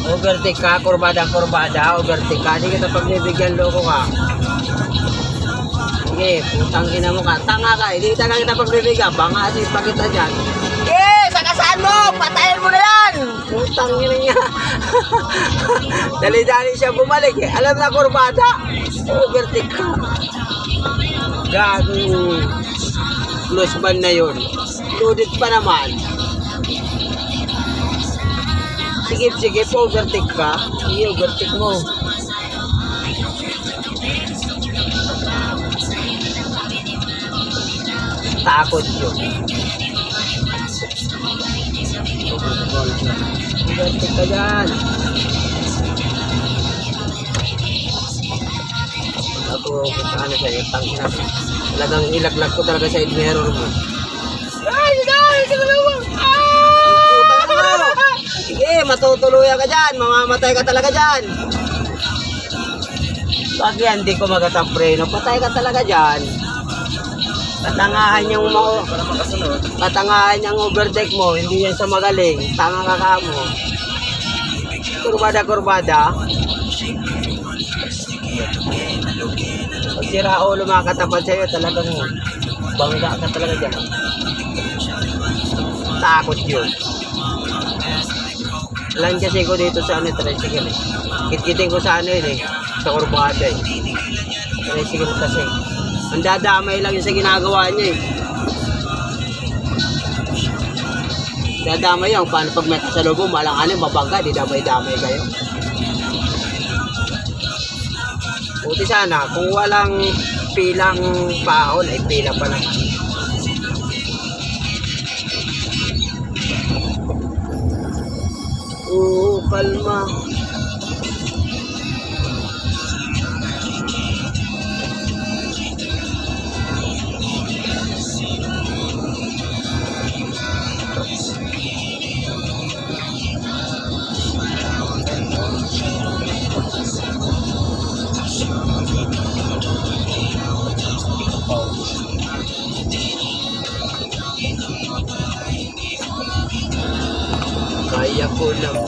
Overtake ka, kurbada, overtake ka. Hindi kita pagbibigyan, loko ka. Sige, putang ina mo ka. Tanga ka, hindi kita pagbibigyan. Bangasin pa kita dyan. Sakasaan mo! Patayin mo na yan! Putang ina niya. Dali-dali siya bumalik eh. Alam na kurbada. Overtake ka. Gagong close ban na yun. Loaded pa naman. Sige, overtake ka. Sige, overtake mo. Takot yun. Overtake ka dyan. Ako, kung ano sa'yo, tangin na. Talagang ilaglag ko talaga sa mirror mo. Sige, matutuluyan ka dyan. Mamamatay ka talaga dyan. Pag yan, di ko magatang preno. Patay ka talaga dyan. Katangahan yung overtake mo. Hindi yan sa magaling. Tanga ka mo. Kurbada. Pag sira o lumakatapat sa'yo, talagang bangga ka talaga dyan. Takot yun. Alam kasi ko dito sa tricycle eh. Kitkitin ko sa yun eh. Sa kurbada eh. Tricycle kasi. Ang dadamay lang yun sa ginagawa niya eh. Dadamay yan. Paano pag may kasalubong, malanganin, mabangga, di damay-damay kayo. Buti sana, kung walang pilang paon, ay pila pa lang. Oo, kalma. Kaya ko lang.